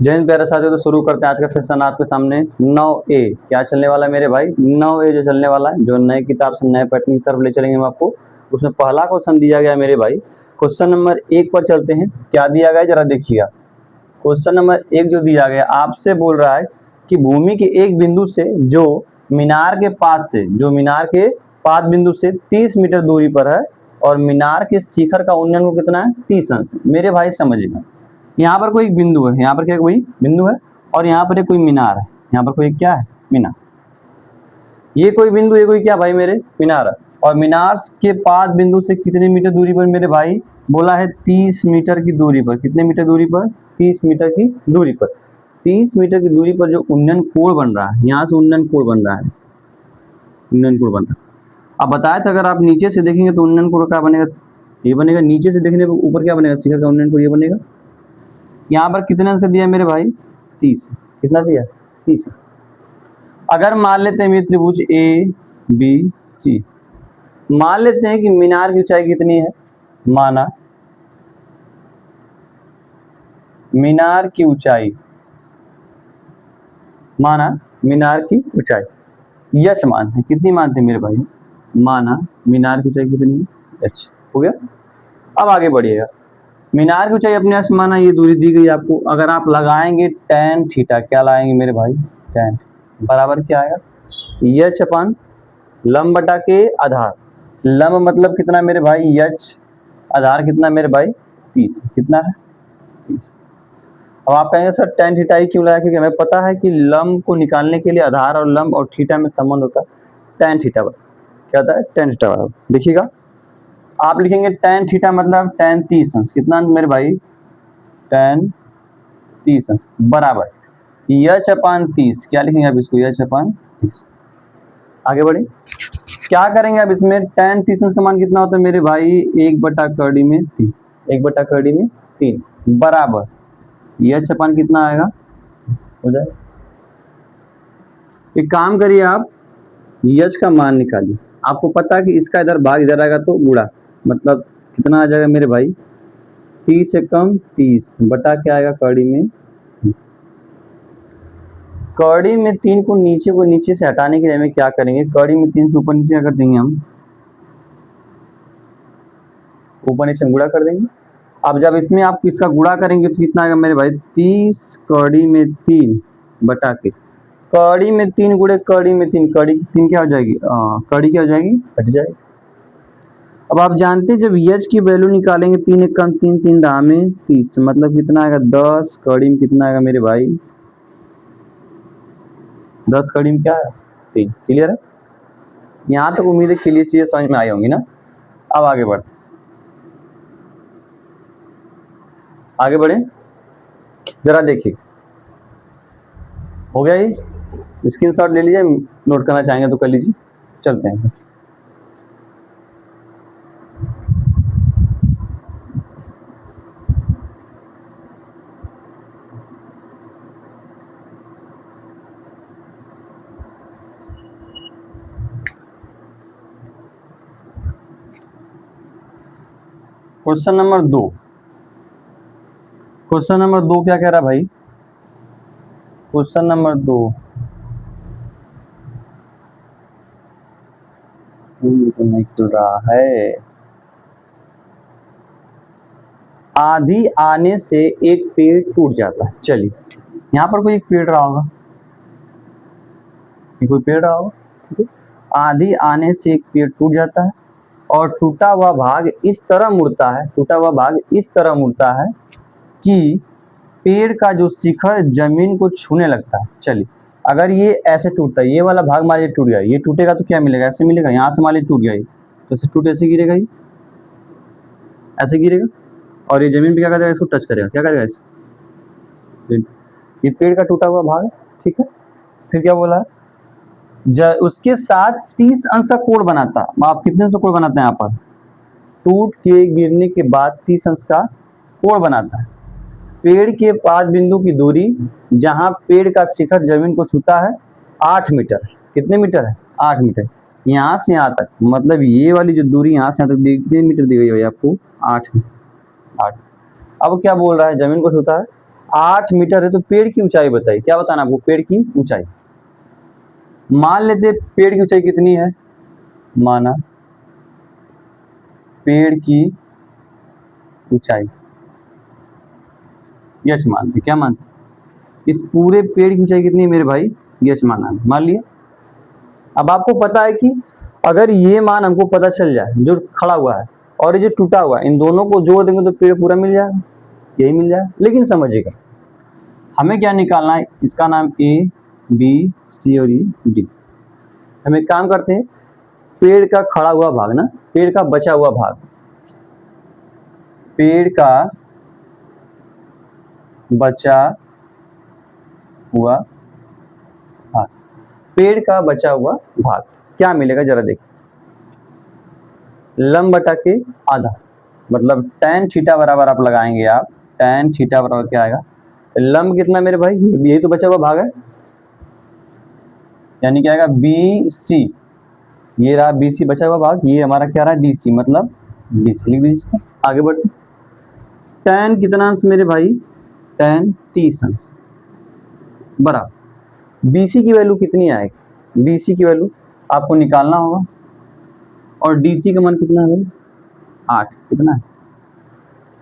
जय हिंद प्यारे साथियों, तो शुरू करते हैं आज का सेशन आपके सामने। 9A क्या चलने वाला है मेरे भाई? 9A जो चलने वाला है, जो नए किताब से नए पैटर्न की तरफ ले चलेंगे हम आपको। उसमें पहला क्वेश्चन दिया गया है मेरे भाई। क्वेश्चन नंबर 1 पर चलते हैं। क्या दिया गया है जरा देखिएगा। क्वेश्चन नंबर 1 जो दिया गया आपसे बोल रहा है कि भूमि के एक बिंदु से जो मीनार के पास बिंदु से 30 मीटर दूरी पर है और मीनार के शिखर का उन्नयन को कितना है? 30 अंश। मेरे भाई समझिएगा, यहाँ पर कोई बिंदु है, यहाँ पर क्या कोई बिंदु है और यहाँ पर कोई मीनार है। यहाँ पर कोई क्या है? मीनार। ये कोई बिंदु, ये कोई क्या भाई मेरे? मीनार है। और मीनार के पास बिंदु से कितने मीटर दूरी पर मेरे भाई? बोला है 30 मीटर की दूरी पर। कितने मीटर दूरी पर? 30 मीटर की दूरी पर। 30 मीटर की दूरी पर जो उन्नयन कोण बन रहा है, यहाँ से उन्नयन कोण बन रहा है, उन्नयन कोण बन रहा है। अब बताया था अगर आप नीचे से देखेंगे तो उन्नयन कोण क्या बनेगा? ये बनेगा। नीचे से देखने पर ऊपर क्या बनेगा? शिखर का उन्नयन कोण ये बनेगा। यहाँ पर कितने अंश का दिया मेरे भाई? 30। कितना दिया? 30। अगर मान लेते हैं त्रिभुज ABC, मान लेते हैं कि मीनार की ऊंचाई कितनी है? माना मीनार की ऊंचाई, यच मानते हैं। कितनी मानते हैं मेरे भाई? माना मीनार की ऊंचाई कितनी है? h। हो गया। अब आगे बढ़िएगा। मीनार की ऊंचाई अपने से माना ये दूरी दी गई आपको। अगर आप लगाएंगे tan थीटा, क्या लगाएंगे मेरे भाई? tan बराबर क्या आएगा? यच अपन लंब बटा के आधार। लंब मतलब कितना मेरे भाई? यच। आधार कितना मेरे भाई? 30। कितना है? 30। अब आप कहेंगे सर tan थीटा ही क्यों लगाया? क्योंकि हमें पता है कि लंब को निकालने के लिए आधार और लंब और थीटा में संबंध होता है tan थीटा बराबर। क्या होता है? tan थीटा बराबर। देखिएगा, आप लिखेंगे tan थीटा मतलब tan 30 अंश। कितना अंश मेरे भाई? tan 30 अंश बराबर यच अपान 30। क्या लिखेंगे आप इसको? यच अपान 30। आगे बढ़े, क्या करेंगे अब इसमें? tan 30 अंश का मान कितना होता है मेरे भाई? 1/3 में 3। 1/3 में 3 बराबर यच अपान कितना आएगा? हो जाएगा। एक काम करिए, आप यच का मान निकालिए। आपको पता है कि इसका इधर भाग इधर आएगा तो गुणा, मतलब कितना आ जाएगा मेरे भाई? 30 से कम 30 बटा क्या आएगा? कड़ी में 3 को नीचे से हटाने के लिए हमें क्या करेंगे? कड़ी में 3 से ऊपर नीचे कर देंगे, हम ऊपर नीचे गुणा कर देंगे। अब जब इसमें आप इसका गुणा करेंगे तो कितना आएगा मेरे भाई? 30 कड़ी में 3 बटा के कड़ी में 3 गुणे कड़ी में 3, कड़ी की 3 क्या हो जाएगी? कड़ी क्या हो जाएगी? हट जाएगी। अब आप जानते हैं जब यच की वैल्यू निकालेंगे 3 एक कम 3, 3 दाम में 30, मतलब कितना आएगा? 10 कड़ी में कितना आएगा मेरे भाई? 10 कड़ी में क्या है? 3। क्लियर है? यहाँ तक उम्मीद है क्लियर चीजें समझ में आई होंगी ना। अब आगे बढ़े, जरा देखिए। हो गया? ये स्क्रीनशॉट ले लीजिए, नोट करना चाहेंगे तो कर लीजिए। चलते हैं। Question number 2। क्वेश्चन नंबर 2 क्या कह रहा भाई? क्वेश्चन नंबर 2 तो नहीं खुल रहा है। आंधी आने से एक पेड़ टूट जाता है। चलिए, यहाँ पर कोई एक पेड़ रहा होगा, कोई पेड़ रहा होगा, ठीक है। आंधी आने से एक पेड़ टूट जाता है और टूटा हुआ भाग इस तरह मुड़ता है कि पेड़ का जो शिखर जमीन को छूने लगता है। चलिए, अगर ये ऐसे टूटता है, ये वाला भाग मान लीजिए टूट गया, ये टूटेगा तो क्या मिलेगा? ऐसे मिलेगा। यहाँ से मान लीजिए टूट गया, तो ऐसे गिरेगा, ये ऐसे गिरेगा और ये जमीन पे क्या करेगा? इसको टच करेगा। क्या करेगा? इसे। ये पेड़ का टूटा हुआ भाग, ठीक है। फिर क्या बोला? उसके साथ 30 अंश का कोण बनाता है। आप कितने अंश का कोण बनाते हैं? यहाँ पर टूट के गिरने के बाद 30 अंश का कोण बनाता है। पेड़ के पास बिंदु की दूरी जहां पेड़ का शिखर जमीन को छूता है 8 मीटर। कितने मीटर है? 8 मीटर। यहाँ से यहाँ तक, मतलब ये वाली जो दूरी यहाँ से यहाँ तक कितने मीटर दी गई है आपको? 8। अब क्या बोल रहा है? जमीन को छूता है 8 मीटर है, तो पेड़ की ऊंचाई बताइए, क्या बताना आपको, पेड़ की ऊंचाई। मान लेते पेड़ की ऊंचाई कितनी है, माना पेड़ की ऊंचाई, यच मानते, क्या मानते, इस पूरे पेड़ की ऊंचाई कितनी है मेरे भाई, यच माना, मान लिया। अब आपको पता है कि अगर ये मान हमको पता चल जाए, जो खड़ा हुआ है और ये जो टूटा हुआ है, इन दोनों को जोड़ देंगे तो पेड़ पूरा मिल जाएगा, यही मिल जाएगा। लेकिन समझिएगा हमें क्या निकालना है, इसका नाम ए बी सी और ये डी। हम एक काम करते हैं, पेड़ का खड़ा हुआ भाग ना, पेड़ का बचा हुआ भाग, पेड़ का बचा हुआ भाग, पेड़ का बचा हुआ भाग क्या मिलेगा जरा देखिए, लंब बटा के आधा, मतलब tan थीटा बराबर आप लगाएंगे, आप tan थीटा बराबर क्या आएगा, लंब कितना मेरे भाई, यही तो बचा हुआ भाग है, यानी क्या आएगा बी सी, ये रहा बी सी बचा हुआ भाग, ये हमारा क्या रहा डी सी, मतलब डी सी लिख दीजिए। आगे बढ़ते, tan कितना अंश मेरे भाई, tan 30 अंश बराबर BC की वैल्यू कितनी आएगी, BC की वैल्यू आपको निकालना होगा, और DC का मान कितना है भाई, 8, कितना है,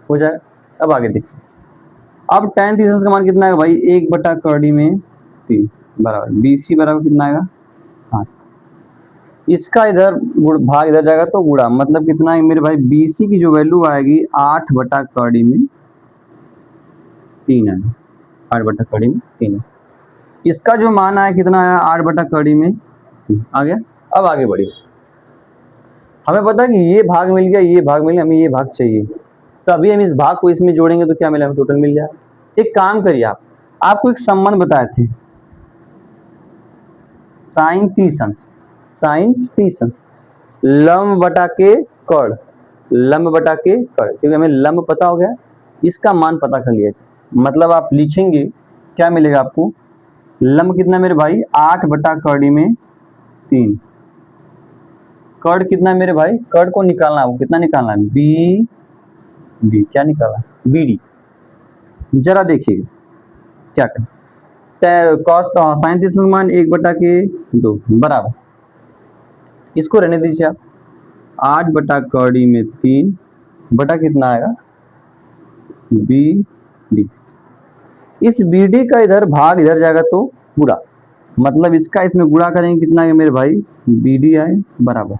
हो जाएगा। अब आगे देखिए, अब tan 30 अंश का मान कितना है भाई, 1 बटा कड़ी में 3 बराबर BC बराबर कितना आएगा 8, इसका इधर भाग इधर जाएगा तो गुणा, मतलब कितना है मेरे भाई, BC की जो वैल्यू आएगी 8 बटा कड़ी में 3 है, 8 बटा कड़ी में 3 है, इसका जो मान आया कितना आया, 8 बटा कड़ी में 3 आ गया। अब आगे बढ़िए, हमें पता है कि ये भाग मिल गया, ये भाग मिल गया, हमें ये भाग चाहिए, तो अभी हम इस भाग को इसमें जोड़ेंगे तो क्या मिलेगा, टोटल मिल जाएगा। एक काम करिए, आप आपको एक संबंध बताए थे, साइन 30 अंश, साइन 30 अंश, लंब बटा के कड़, लंब बटा के कड़, क्योंकि हमें लंब पता हो गया, इसका मान पता कर लिया, मतलब आप लिखेंगे क्या मिलेगा आपको, लंब कितना मेरे भाई 8 बटा कड़ी में 3, कड़ कितना मेरे भाई, कड़ को निकालना है, कितना निकालना है, बी डी, क्या निकालना है बी डी, जरा देखिए क्या करें, कॉस साइन 30 मान 1 बटा के 2 बराबर, इसको रहने दीजिए आप, 8 बटा कड़ी में 3 बटा कितना आएगा बी डी, इस बी डी का इधर भाग इधर जाएगा तो गुणा, मतलब इसका इसमें गुणा करेंगे कितना है मेरे भाई, बी डी आए बराबर,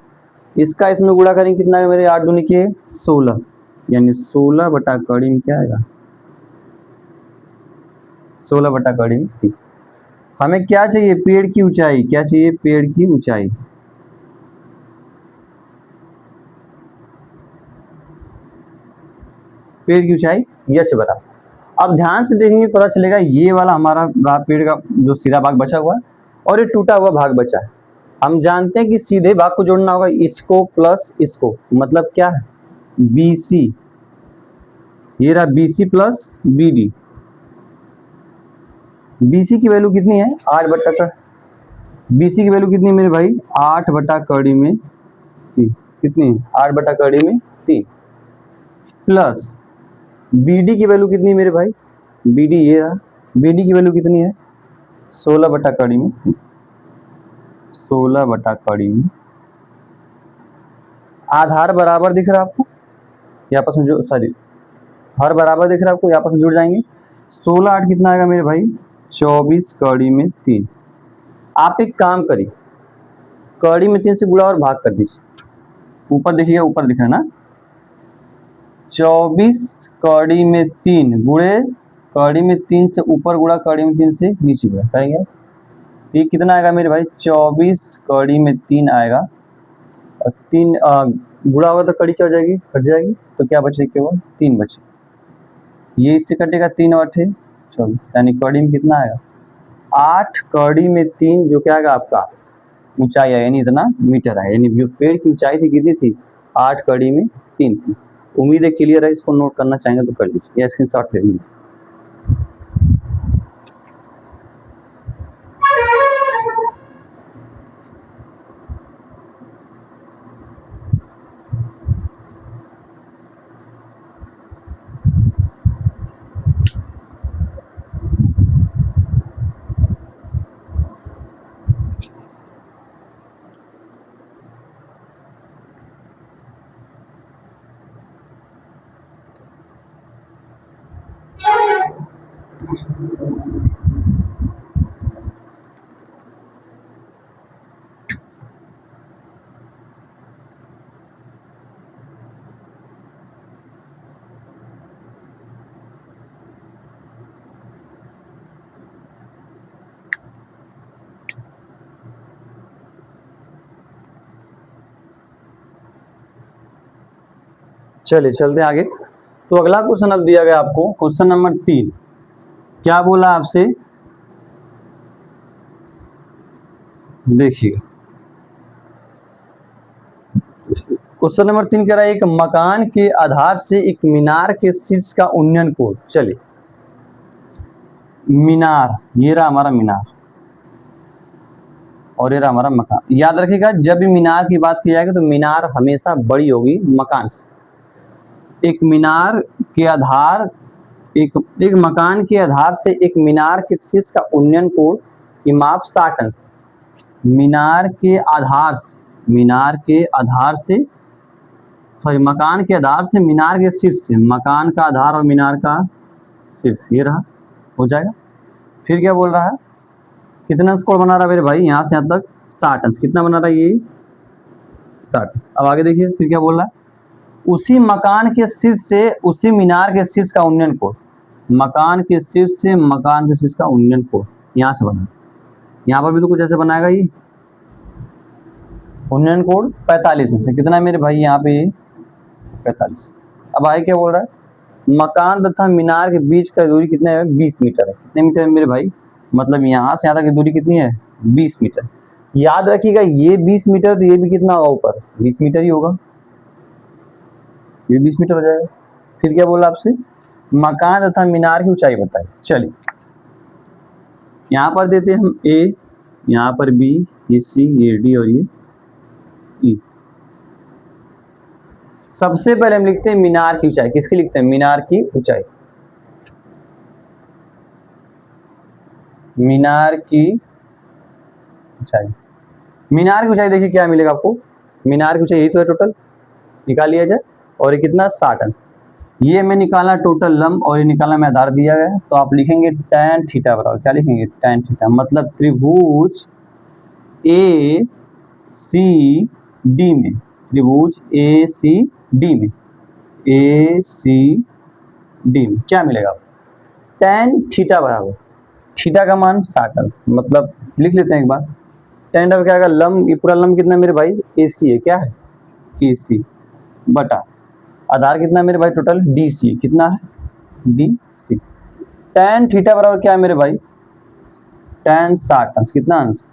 इसका इसमें गुणा करेंगे कितना है मेरे, 8 दूनी के 16, यानी 16 बटा कड़ी में क्या आएगा, 16 बटा कड़ी में 3। हमें क्या चाहिए, पेड़ की ऊंचाई, क्या चाहिए, पेड़ की ऊंचाई, पेड़ की ऊंचाई यच बराबर। अब ध्यान से देखेंगे पता चलेगा, ये वाला हमारा पेड़ का जो सीधा भाग बचा हुआ है और ये टूटा हुआ भाग बचा है, हम जानते हैं कि सीधे भाग को जोड़ना होगा इसको प्लस इसको, मतलब क्या है BC, ये रहा BC प्लस BD, BC की वैल्यू कितनी है 8 बटा का, BC की वैल्यू कितनी है मेरे भाई 8 बटा कड़ी में 3, कितनी है 8 बटा कड़ी में 3, प्लस BD की वैल्यू कितनी है मेरे भाई, BD ये रहा, BD की वैल्यू कितनी है 16 बटा कड़ी में 16 बटा कड़ी में, आधार बराबर दिख रहा है आपको, ये आपस में जो सॉरी हर बराबर दिख रहा है आपको, आपस में जुड़ जाएंगे, 16 8 कितना आएगा मेरे भाई 24 कड़ी में 3, आप एक काम करिए, कड़ी में 3 से गुणा और भाग कर दीजिए, ऊपर देखिएगा, ऊपर दिख रहा है ना, 24 कड़ी में 3 गुणे कड़ी में 3 से ऊपर गुणा कड़ी में 3 से नीचे गुणा करेंगे, ये कितना आएगा मेरे भाई 24 कड़ी में 3 आएगा, और 3 गुणा होगा तो कड़ी क्या हो जाएगी, कट जाएगी, तो क्या बचेगी केवल 3 बचे, ये इससे कटेगा 3 और 8 24, यानी कड़ी में कितना आएगा 8 कड़ी में 3, जो क्या आएगा आपका ऊंचाई है, यानी इतना मीटर है, यानी जो पेड़ की ऊंचाई थी कितनी थी 8 कड़ी में 3 थी। उम्मीद है क्लियर है, इसको नोट करना चाहेंगे तो कर लीजिए या स्क्रीनशॉट ले लीजिए। चलिए चलते हैं आगे। तो अगला क्वेश्चन अब दिया गया आपको, क्वेश्चन नंबर 3। क्या बोला आपसे, देखिए क्वेश्चन नंबर 3 कह रहा है एक मकान के आधार से एक मीनार के शीर्ष का उन्नयन कोण। चलिए मीनार, ये रहा हमारा मीनार और ये रहा हमारा मकान। याद रखिएगा जब भी मीनार की बात की जाएगी तो मीनार हमेशा बड़ी होगी मकान से। एक मीनार के आधार एक मकान के आधार से एक मीनार के शीर्ष का उन्नयन कोण की माप 60 अंश। मीनार के आधार से सॉरी मकान के आधार से मीनार के शीर्ष से, मकान का आधार और मीनार का शीर्ष, ये रहा, हो जाएगा। फिर क्या बोल रहा है, कितना अंश कोण बना रहा है मेरे भाई, यहाँ से यहाँ तक 60 अंश। कितना बना रहा है ये 60। अब आगे देखिए फिर क्या बोल रहा है, उसी मकान के शीर्ष से उसी मीनार के शीर्ष का उन्नयन कोण। मकान के शीर्ष से मकान के शीर्ष का उन्नयन कोण यहाँ से बना, यहाँ पर भी तो कुछ ऐसे बनाएगा ये उन्नयन कोण 45 अंश। कितना है मेरे भाई यहाँ पे 45। अब आगे क्या बोल रहा है, मकान तथा मीनार के बीच का दूरी कितना है 20 मीटर है। कितने मीटर है मेरे भाई, मतलब यहाँ से यहाँ तक की दूरी कितनी है 20 मीटर। याद रखिएगा ये 20 मीटर तो ये भी कितना होगा ऊपर 20 मीटर ही होगा, ये 20 मीटर हो जाएगा। फिर क्या बोला आपसे, मकान तथा मीनार की ऊंचाई बताए। चलिए यहाँ पर देते हैं हम ए, यहाँ पर बी, ये सी, ये डी और ये ई। सबसे पहले हम लिखते हैं मीनार की ऊंचाई। किसकी लिखते हैं, मीनार की ऊंचाई। मीनार की ऊंचाई, मीनार की ऊंचाई देखिए क्या मिलेगा आपको, मीनार की ऊंचाई यही तो है टोटल, निकाल लिया जाए। और ये कितना 60 अंश। ये हमें निकालना टोटल लंब और ये निकालना में आधार दिया गया है। तो आप लिखेंगे tan थीटा बराबर, क्या लिखेंगे tan थीटा, मतलब त्रिभुज ए सी डी में, त्रिभुज ए सी डी में, ए सी डी में क्या मिलेगा tan थीटा बराबर, थीटा का मान 60 अंश। मतलब लिख लेते हैं एक बार, tan क्या आएगा, लंब, ये पूरा लंब कितना है मेरे भाई ए सी है, क्या है ए सी, बटा आधार कितना है मेरे भाई टोटल डी सी, कितना है डी सी। tan थीटा बराबर क्या है मेरे भाई tan 60 अंश, कितना अंश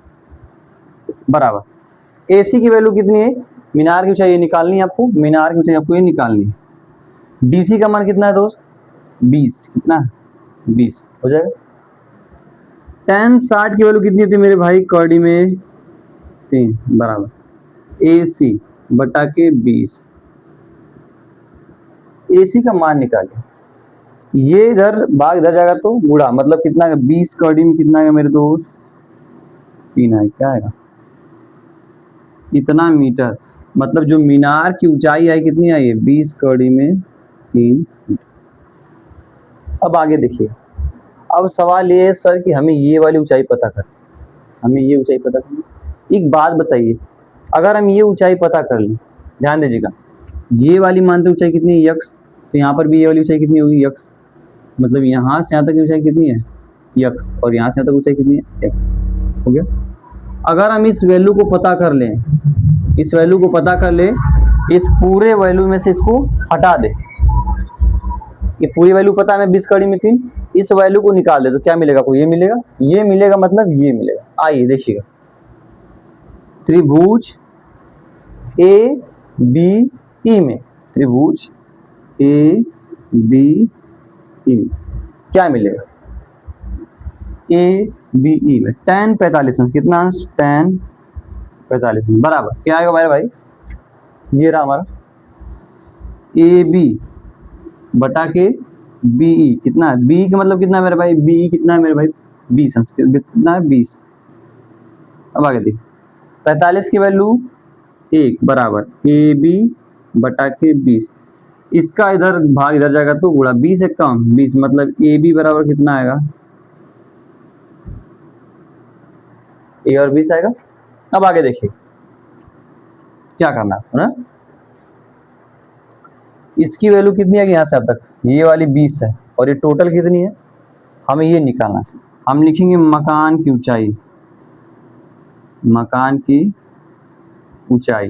बराबर AC की वैल्यू कितनी है, मीनार की ऊंचाई निकालनी है आपको, मीनार की ऊंचाई आपको ये निकालनी है। DC का मान कितना है दोस्त 20, कितना है 20 हो जाएगा। tan 60 की वैल्यू कितनी होती है मेरे भाई कौड़ी में 3 बराबर AC बटा के 20। AC का मान निकालिए, ये इधर भाग इधर जाएगा तो गुणा, मतलब कितना है 20 कौड़ी में कितना है मेरे दोस्त 3 है, क्या आएगा इतना मीटर। मतलब जो मीनार की ऊंचाई है कितनी आई है 20 कौड़ी में 3 मीटर। अब आगे देखिए, अब सवाल ये है सर कि हमें ये वाली ऊंचाई पता कर, हमें ये ऊंचाई पता करनी। एक बात बताइए, अगर हम ये ऊंचाई पता कर लें, ध्यान दीजिएगा, ये वाली मानते ऊंचाई कितनी है यक्स, तो यहाँ पर भी ये वाली ऊंचाई कितनी होगी यक्स, मतलब यहाँ से यहाँ तक की ऊंचाई कितनी है यक्स, और यहाँ से यहाँ तक ऊंचाई कितनी है एक्स, हो गया। अगर हम इस वैल्यू को पता कर लें, इस वैल्यू को पता कर ले, इस पूरे वैल्यू में से इसको हटा दे, ये पूरी वैल्यू पता है हमें 20 कड़ी में 3, इस वैल्यू को निकाल दे तो क्या मिलेगा, को ये मिलेगा, ये मिलेगा, मतलब ये मिलेगा। आइए देखिएगा, त्रिभुज ए बी ई में, त्रिभुज ए बी ई में क्या मिलेगा ए बी ई में tan 45 अंश, कितना अंश tan 45 अंश बराबर क्या आएगा मेरे भाई, ये रहा हमारा ए बी बटा के बी ई, कितना है बी का मतलब कितना है मेरे भाई, बी कितना है मेरे भाई 20 अंश, कितना है 20। अब आगे देखिए 45 की वैल्यू 1 बराबर ए बी बटा के 20, इसका इधर भाग इधर जाएगा तो गुणा 20 एक कम 20, मतलब ए बी बराबर कितना आएगा ए और 20 आएगा। अब आगे देखिए क्या करना है ना, इसकी वैल्यू कितनी है यहाँ से अब तक, ये वाली 20 है और ये टोटल कितनी है, हमें ये निकालना है। हम लिखेंगे मकान की ऊंचाई, मकान की ऊंचाई।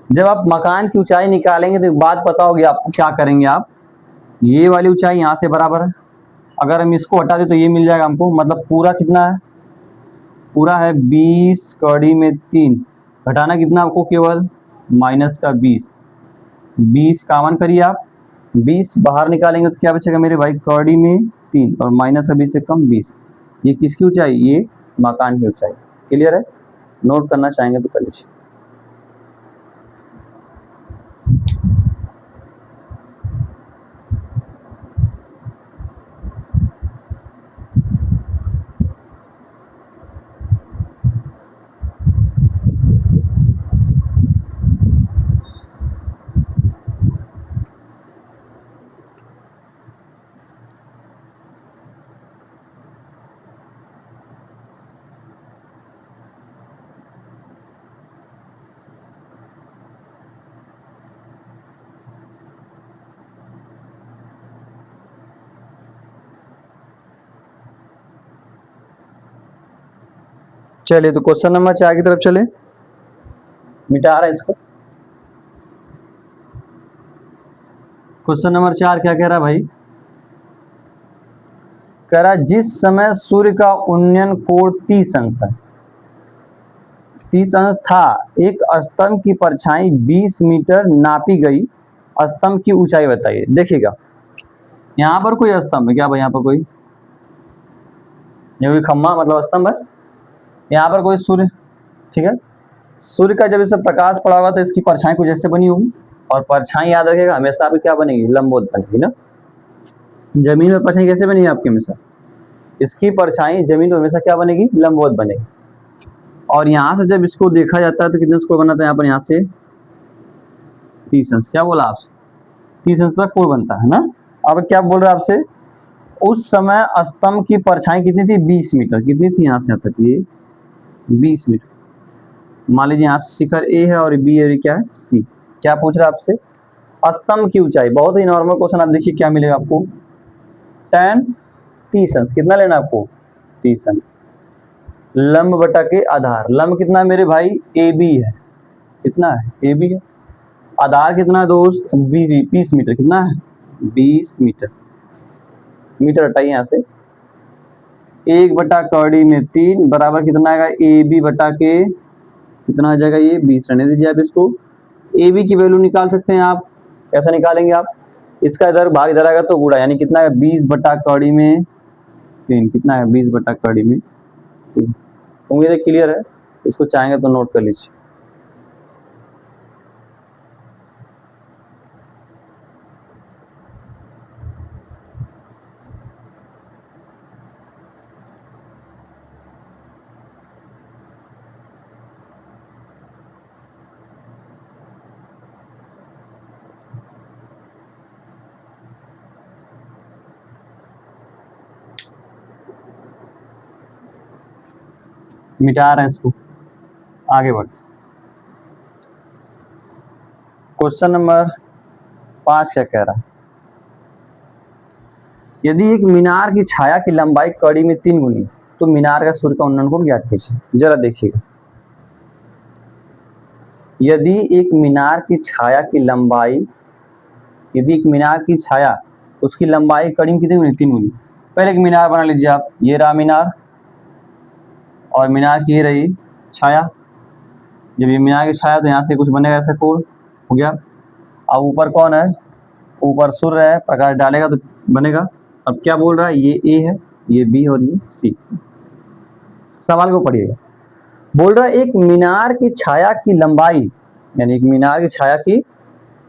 जब आप मकान की ऊंचाई निकालेंगे तो एक बात पता होगी आपको, क्या करेंगे आप, ये वाली ऊंचाई यहाँ से बराबर है, अगर हम इसको हटा दें तो ये मिल जाएगा हमको, मतलब पूरा कितना है, पूरा है 20 कड़ी में 3, घटाना कितना आपको, केवल माइनस का 20, 20 कामन करिए आप, 20 बाहर निकालेंगे तो क्या बचेगा मेरे भाई, कड़ी में 3 और माइनस का 20 से कम 20। ये किसकी ऊंचाई, ये मकान की ऊंचाई। क्लियर है, नोट करना चाहेंगे तो कर लीजिए। चलिए तो क्वेश्चन नंबर 4 की तरफ चले, मिटा रहा है इसको। क्वेश्चन नंबर 4 क्या कह रहा है भाई, कह रहा जिस समय सूर्य का उन्नयन कोण 30 अंश है, 30 अंश था, एक स्तंभ की परछाई 20 मीटर नापी गई, स्तंभ की ऊंचाई बताइए। देखिएगा यहाँ पर कोई स्तंभ है क्या भाई, यहाँ पर कोई, ये कोई खम्मा मतलब स्तंभ है, यहाँ पर कोई सूर्य, ठीक है, सूर्य का जब इसे प्रकाश पड़ा होगा तो इसकी परछाई कुछ ऐसे बनी होगी, और परछाई याद रखिएगा हमेशा भी क्या बनेगी, लंबवत बनेगी ना। जमीन में परछाई कैसे बनेगी आपकी, हमेशा इसकी परछाई जमीन पर हमेशा क्या बनेगी, लंबवत बनेगी। और यहाँ से जब इसको देखा जाता है तो कितने स्कोर बनाता है, यहाँ पर यहाँ से 30 अंश, क्या बोला आपसे, 30 अंश का कोण बनता है ना। अब क्या बोल रहा है आपसे, उस समय स्तंभ की परछाई कितनी थी, 20 मीटर, कितनी थी यहाँ से यहाँ तक, ये 20 मीटर। मान लीजिए यहाँ से शिखर ए है और बी है, क्या है सी। क्या पूछ रहा है आपसे, स्तंभ की ऊंचाई, बहुत ही नॉर्मल क्वेश्चन। आप देखिए क्या मिलेगा आपको, tan 30 अंश, कितना लेना आपको, 30 अंश, लंब बटा के आधार, लंब कितना है मेरे भाई, ए बी है, कितना है, ए बी है, आधार कितना है दोस्त, 20 मीटर, कितना है 20 मीटर, मीटर हटाइए यहाँ से, 1 बटा कड़ी में 3 बराबर कितना आएगा, ए बी बटा के कितना आ जाएगा, ये 20 रहने दीजिए आप इसको। ए बी की वैल्यू निकाल सकते हैं आप, कैसा निकालेंगे आप, इसका इधर भाग इधर आएगा तो गुणा, यानी कितना है 20 बटा कड़ी में 3, कितना है 20 बटा कड़ी में 3। उम्मीद है क्लियर है, इसको चाहेंगे तो नोट कर लीजिए। मिटा रहे हैं इसको, आगे बढ़ते। क्वेश्चन नंबर 5 क्या कह रहा है, यदि एक मीनार की छाया की लंबाई कड़ी में 3 गुनी तो मीनार का सूर्य का उन्नयन कोण ज्ञात कीजिए। जरा देखिएगा, यदि एक मीनार की छाया की लंबाई, यदि एक मीनार की छाया उसकी लंबाई कड़ी में कितनी गुनी, 3 गुनी। पहले एक मीनार बना लीजिए आप, ये रहा मीनार और मीनार की ये रही छाया, जब ये मीनार की छाया तो यहाँ से कुछ बनेगा ऐसा कोण हो गया। अब ऊपर कौन है, ऊपर सूर्य है, प्रकाश डालेगा तो बनेगा। अब क्या बोल रहा है, ये ए है, ये बी और ये सी। सवाल को पढ़िएगा, बोल रहा है एक मीनार की छाया की लंबाई, यानी एक मीनार की छाया की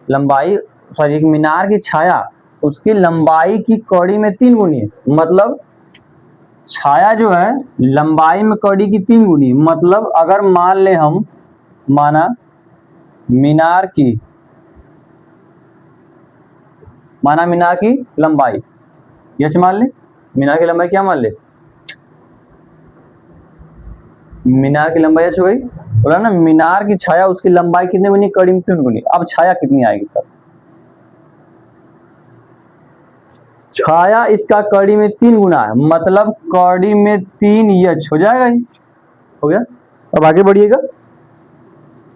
लंबाई, सॉरी एक मीनार की छाया उसकी लंबाई की कड़ी में 3 गुनी है, मतलब छाया जो है लंबाई में कड़ी की 3 गुनी, मतलब अगर मान ले हम, माना मीनार की लंबाई, यह मान ले मीनार की लंबाई क्या मान ले मीनार की लंबाई h हो गई, बोला ना मीनार की छाया उसकी लंबाई कितनी गुनी, कड़ी में 3 गुनी। अब छाया कितनी आएगी तब, छाया इसका कड़ी में 3 गुना है, मतलब कड़ी में 3 h हो जाएगा। ये हो गया। अब आगे बढ़िएगा,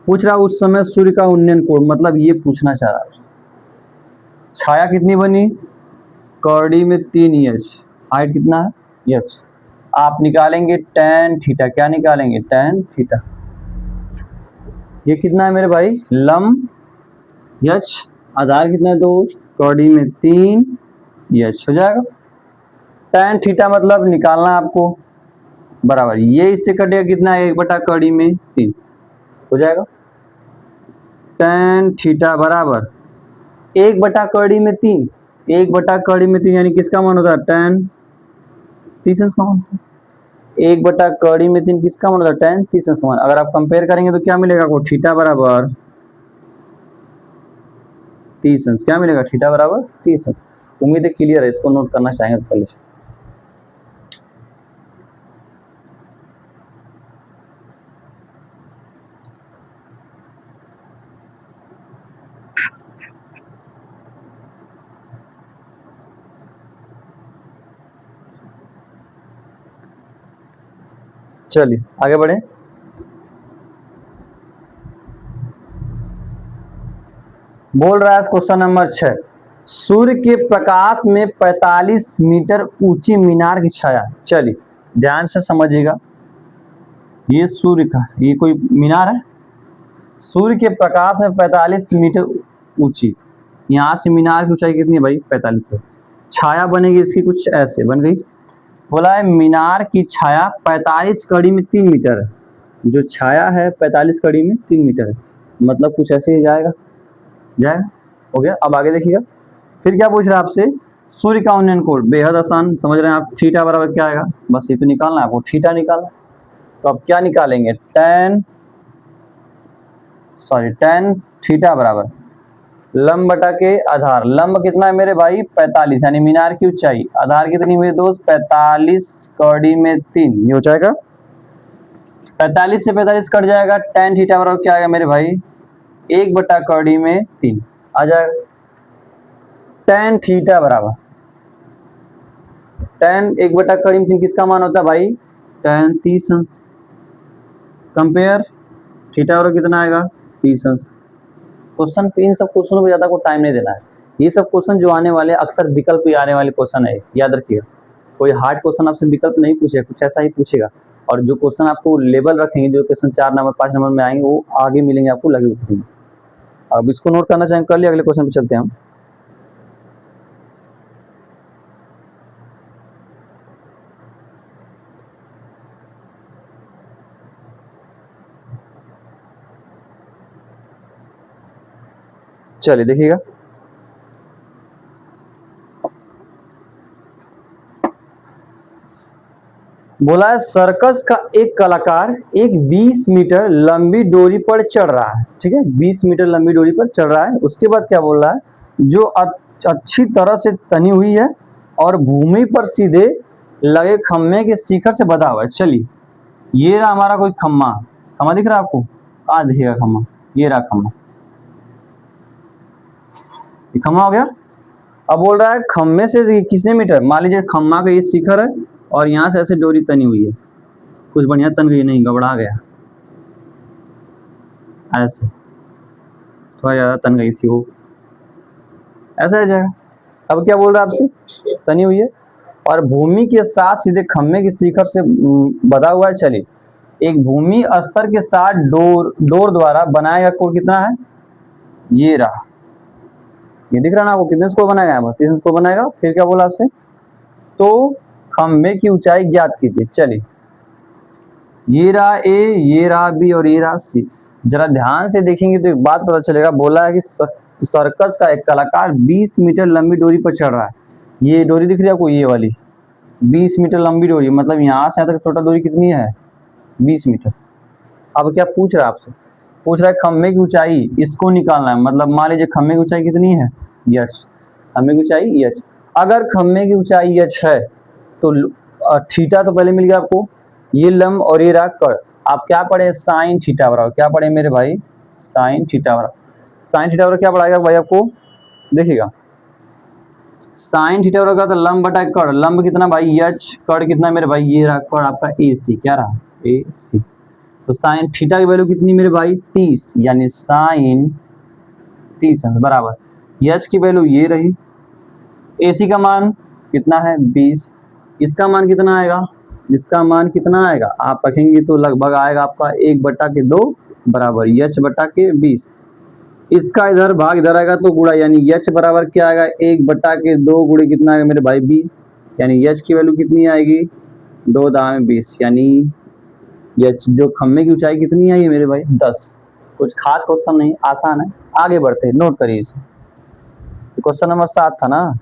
पूछ रहा उस समय सूर्य का उन्नयन कोण, मतलब ये पूछना चाह रहा, छाया कितनी बनी, कड़ी में 3 h, हाइट कितना है h, आप निकालेंगे tan थीटा, क्या निकालेंगे tan थीटा, ये कितना है मेरे भाई लंब h, आधार कितना है 2, कड़ी में 3 h हो जाएगा। tan थीटा मतलब निकालना आपको, बराबर ये इससे कटेगा कितना, 1 बटा कड़ी में 3 हो जाएगा। tan थीटा बराबर 1 बटा कड़ी में 3, 1 बटा कड़ी में 3 यानी किसका मान होता है tan 30 अंश का मान, 1 बटा कड़ी में 3 किसका मान होता है tan 30 अंश का मान। अगर आप कंपेयर करेंगे तो क्या मिलेगा आपको, थीटा बराबर 30 अंश, क्या मिलेगा थीटा बराबर 30 अंश। उम्मीद है क्लियर है, इसको नोट करना चाहेंगे तो कर लीजिए। चलिए आगे बढ़े, बोल रहा है क्वेश्चन नंबर 6, सूर्य के प्रकाश में 45 मीटर ऊंची मीनार की छाया। चलिए ध्यान से समझिएगा, ये सूर्य का ये कोई मीनार है, सूर्य के प्रकाश में 45 मीटर ऊंची, यहाँ से मीनार की ऊंचाई कितनी है भाई 45 फीट, छाया बनेगी इसकी कुछ ऐसे बन गई। बोला है मीनार की छाया 45 कड़ी में 3 मीटर है, जो छाया है 45 कड़ी में 3 मीटर है, मतलब कुछ ऐसे ही जाएगा हो गया। अब आगे देखिएगा, फिर क्या पूछ रहा है आपसे, सूर्य का उन्नयन कोण, बेहद आसान समझ रहे हैं आप, थीटा बराबर क्या आएगा, बस ये तो निकालना है आपको, थीटा निकालना। तो अब क्या निकालेंगे, tan थीटा बराबर लंब बटा के आधार, लंब कितना है मेरे भाई 45 यानी मीनार की ऊंचाई, आधार कितनी मेरे दोस्त 45 कड़ी में 3, ये हो जाएगा 45 से 45 कट जाएगा, tan थीटा बराबर क्या आएगा मेरे भाई 1 बटा कड़ी में 3 आ जाएगा। tan थीटा बराबर tan 1 बटा कड़ी में 3 किसका मान होता है भाई tan 30 अंश, कंपेयर थीटा बराबर कितना आएगा 30 अंश। क्वेश्चन पे इन सब क्वेश्चनों पे ज्यादा को टाइम नहीं देना है, ये सब क्वेश्चन जो आने वाले अक्सर विकल्प पे आने वाले क्वेश्चन है, याद रखिएगा। कोई हार्ड क्वेश्चन आपसे विकल्प नहीं पूछेगा, कुछ ऐसा ही पूछेगा, और जो क्वेश्चन आपको लेवल रखेंगे, जो क्वेश्चन 4 नंबर 5 नंबर में आएंगे वो आगे मिलेंगे आपको लगे उतरेंगे। अब इसको नोट करना चाहेंगे कर लिया, अगले क्वेश्चन पे चलते हैं हम। चलिए देखिएगा, बोला है सर्कस का एक कलाकार एक 20 मीटर लंबी डोरी पर चढ़ रहा है, ठीक है 20 मीटर लंबी डोरी पर चढ़ रहा है। उसके बाद क्या बोल रहा है, जो अच्छी तरह से तनी हुई है और भूमि पर सीधे लगे खम्भे के शिखर से बंधा हुआ है। चलिए ये रहा हमारा कोई खम्मा, खम्मा दिख रहा है आपको, कहाँ दिखेगा खम्मा, ये रहा खम्मा, ये खम्मा हो गया। अब बोल रहा है खम्भे से कितने मीटर, मान लीजिए खम्मा का ये शिखर है और यहाँ से ऐसे डोरी तनी हुई है, कुछ बढ़िया तन गई नहीं, गबड़ा गया, ऐसे थोड़ा ज्यादा तन गई थी वो, ऐसा आ जाएगा। अब क्या बोल रहा है आपसे, तनी हुई है और भूमि के साथ सीधे खम्भे के शिखर से बंधा हुआ है। चलिए एक भूमि स्तर के साथ डोर द्वारा बनाया गया कोण कितना है, ये रहा, ये दिख रहा ना आपको, कितने स्कोर बनाएगा, 32 स्कोर बनाएगा। फिर क्या बोला आपसे, तो खम्भे की ऊंचाई ज्ञात कीजिए। चलिए ये रहा ए, ये रहा बी और ये रहा सी, जरा ध्यान से देखेंगे तो एक बात पता चलेगा। बोला है कि सर्कस का एक कलाकार 20 मीटर लंबी डोरी पर चढ़ रहा है, ये डोरी दिख रही है आपको, ये वाली 20 मीटर लंबी डोरी, मतलब यहाँ से यहाँ तक टोटल दूरी कितनी है 20 मीटर। अब क्या पूछ रहा है आपसे, पूछ रहा है खम्भे की ऊंचाई, इसको निकालना है, मतलब मान लीजिए खम्भे की ऊंचाई कितनी है h, खम्भे की ऊंचाई h, अगर खम्भे की ऊंचाई h है तो थीटा तो पहले मिल गया आपको, ये लंब और ये रहा कड़, आप क्या पढ़े, साइन थीटा बराबर, क्या पढ़े मेरे भाई, साइन थीटा बराबर, साइन थीटा बराबर क्या पढ़ाएगा भाई आपको, देखिएगा साइन थीटा बराबर था लंब बटा कड़, लंब कितना भाई एच, कड़ कितना मेरे भाई, ये रहा कड़ आपका ए सी, क्या रहा ए सी। तो साइन थीटा की वैल्यू कितनी मेरे भाई 30, यानी साइन 30 बराबर एच की वैल्यू ये रही, ए सी का मान कितना है 20, इसका मान कितना आएगा, इसका मान कितना आएगा आप रखेंगे तो लगभग आएगा आपका 1/2 बराबर एच बटा के 20, इसका इधर भाग इधर आएगा तो गुणा, यानी एच बराबर क्या आएगा 1/2 गुणे कितना आएगा मेरे भाई 20, यानी एच की वैल्यू कितनी आएगी 2 दाम 20, यानी एच जो खम्भे की ऊंचाई कितनी आई है मेरे भाई 10। कुछ खास क्वेश्चन नहीं, आसान है, आगे बढ़ते हैं, नोट करिए इसे। क्वेश्चन नंबर 7 था ना,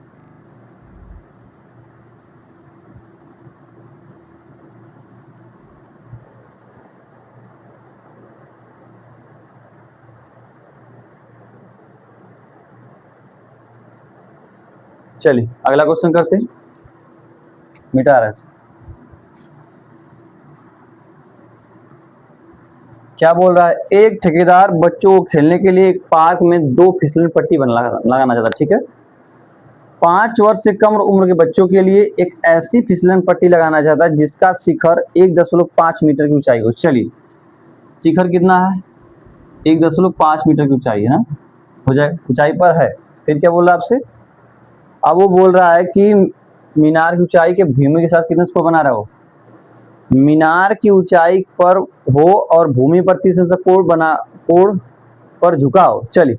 चलिए अगला क्वेश्चन करते हैं, मिटा रहा है। क्या बोल रहा है, एक ठेकेदार बच्चों को खेलने के लिए एक पार्क में 2 फिसलन पट्टी लगाना चाहता है, ठीक है। 5 वर्ष से कम उम्र के बच्चों के लिए एक ऐसी फिसलन पट्टी लगाना चाहता है जिसका शिखर 1.5 मीटर की ऊंचाई हो। चलिए शिखर कितना है 1.5 मीटर की ऊंचाई है ना, हो जाए ऊंचाई पर है। फिर क्या बोल रहा है आपसे, अब वो बोल रहा है कि मीनार की ऊंचाई के भूमि के साथ कितने स्कोर बना रहा हो, मीनार की ऊंचाई पर हो और भूमि पर 30 कोण पर झुका हो। चलिए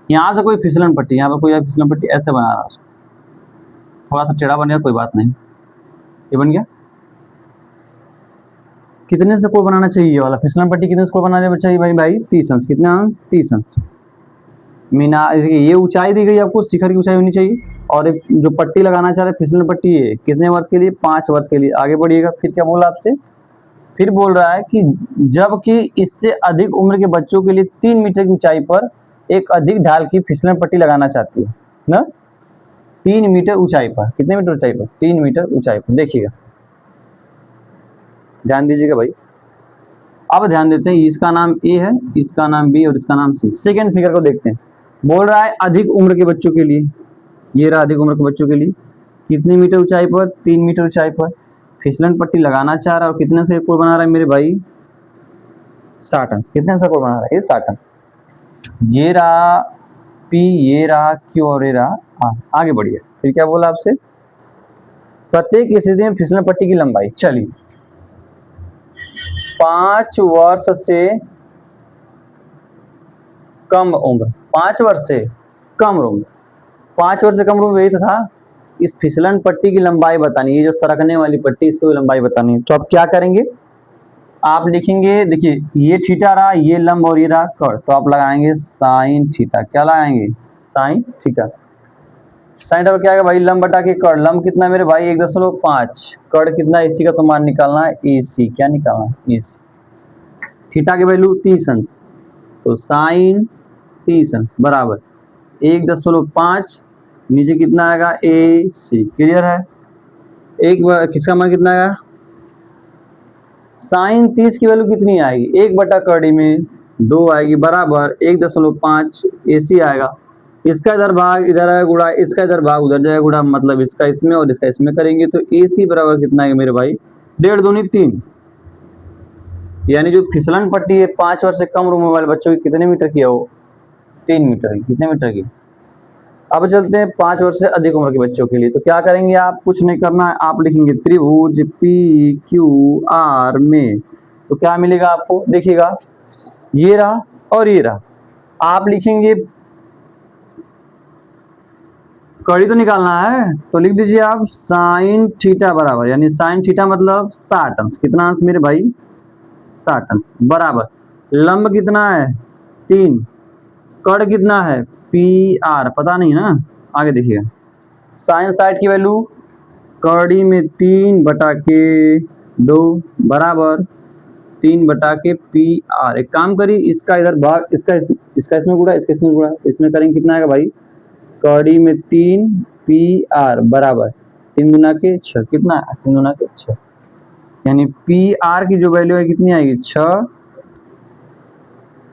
यहाँ से कोई फिसलन पट्टी, यहाँ पर कोई फिसलन पट्टी ऐसे बना रहा है, थोड़ा सा टेढ़ा बन गया, कोई बात नहीं, ये बन गया। कितने से कोण बनाना चाहिए, ये वाला फिसलन पट्टी कितने से कोण बनाना चाहिए भाई 30 अंश, कितना 30 अंश। मीनार ये ऊंचाई दी गई आपको, शिखर की ऊंचाई होनी चाहिए, और एक जो पट्टी लगाना चाह रहे फिसलन पट्टी है कितने वर्ष के लिए 5 वर्ष के लिए। आगे बढ़िएगा, फिर क्या बोला आपसे, फिर बोल रहा है कि जबकि इससे अधिक उम्र के बच्चों के लिए 3 मीटर की ऊंचाई पर एक अधिक ढाल की फिसलन पट्टी लगाना चाहती है ना, 3 मीटर ऊंचाई पर, कितने मीटर ऊंचाई पर 3 मीटर ऊंचाई पर। देखिएगा ध्यान दीजिएगा भाई, अब ध्यान देते हैं, इसका नाम ए है, इसका नाम बी और इसका नाम सी। सेकेंड फिगर को देखते हैं, बोल रहा है अधिक उम्र के बच्चों के लिए, ये रहा अधिक उम्र के बच्चों के लिए कितनी मीटर ऊंचाई पर 3 मीटर ऊंचाई पर फिसलन पट्टी लगाना चाह रहा है, और कितने से कोण बना रहा है मेरे भाई 60 अंश, कितने से कोण बना रहा है ये 60 अंश। ये रहा पी, ये रहा क्यू और ये रहा आर। आगे बढ़िए, फिर क्या बोला आपसे, प्रत्येक स्थिति में फिसलन पट्टी की लंबाई, चलिए 5 वर्ष से कम उम्र, 5 वर्ष से कम उम्र, 5 वर्ष से कम उम्र यही तो था, इस फिसलन पट्टी की लंबाई बतानी है, जो सरकने वाली पट्टी इसको लंबाई बतानी है। तो आप क्या करेंगे, आप लिखेंगे, देखिए ये थीटा रहा, ये लंब और ये रहा कड़, तो आप लगाएंगे साइन थीटा, क्या लगाएंगे साइन थीटा। साइन थीटा क्या आएगा भाई लंब बटा के कड़, लंब कितना मेरे भाई 1.5, कड़ कितना, इसी का तो मान निकालना है ए सी, क्या निकालना है ए सी। थीटा की वैल्यू 30 अंश, तो साइन 30 अंश बराबर 1.5, नीचे कितना आएगा ए सी, क्लियर है। एक किसका मान कितना आएगा, साइन 30 की वैल्यू कितनी आएगी 1/कड़ी में 2 आएगी, बराबर 1.5 ए सी आएगा, इसका इधर भाग इधर आएगा गुणा, इसका इधर भाग उधर जाएगा गुणा, मतलब इसका इसमें और इसका इसमें करेंगे तो ए सी बराबर कितना आएगा मेरे भाई 1.5 दूनी 3, यानी जो फिसलन पट्टी है 5 वर्ष से कम उम्र वाले बच्चों की कितने मीटर की है वो 3 मीटर की, कितने मीटर की। अब चलते हैं 5 वर्ष से अधिक उम्र के बच्चों के लिए, तो क्या करेंगे आप, कुछ नहीं करना है, आप लिखेंगे त्रिभुज पी क्यू आर में, तो क्या मिलेगा आपको, देखिएगा ये रहा और ये रहा, आप लिखेंगे कड़ी तो निकालना है, तो लिख दीजिए आप साइन थीटा बराबर, यानी साइन थीटा मतलब 60 अंश, कितना अंश मेरे भाई 60 अंश, बराबर लंब कितना है 3, कड़ कितना है पी आर, पता नहीं ना, आगे देखिएगा साइन 60 की वैल्यू कड़ी में 3/2 बराबर 3/के पी आर। एक काम करिए, इसका इधर भाग, इसका इसमें गुणा, इसका इसमें गुणा, इसमें करेंगे कितना आएगा भाई कड़ी में 3 पी आर बराबर 3 गुना के 6, कितना 3 गुना के 6, यानी पी आर की जो वैल्यू है कितनी आएगी 6,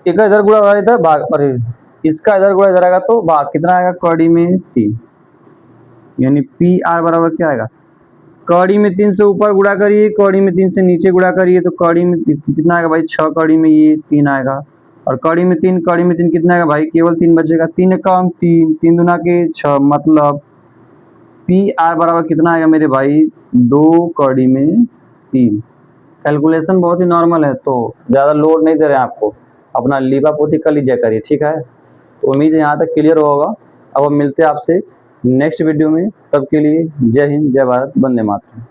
एक इधर गुणा हुआ इधर भाग, अरे इसका इधर गुणा इधर आएगा तो भाग कितना आएगा कड़ी में 3, यानी पी आर बराबर क्या आएगा, कड़ी में 3 से ऊपर गुणा करिए, कड़ी में 3 से नीचे गुणा करिए तो कड़ी में कितना आएगा भाई 6, कड़ी में ये 3 आएगा, और कड़ी में 3, कड़ी में 3 कितना आएगा भाई, केवल 3 बचेगा, 3 कम 3, 3 दूना के 6, मतलब पी आर बराबर कितना आएगा मेरे भाई 2 कड़ी में 3। कैलकुलेशन बहुत ही नॉर्मल है, तो ज़्यादा लोड नहीं दे रहे हैं आपको, अपना लीपापोती कर लीजिए करिए, ठीक है। तो उम्मीद है यहाँ तक क्लियर होगा। अब हम मिलते हैं आपसे नेक्स्ट वीडियो में, तब के लिए जय हिंद, जय भारत, वंदे मातरम।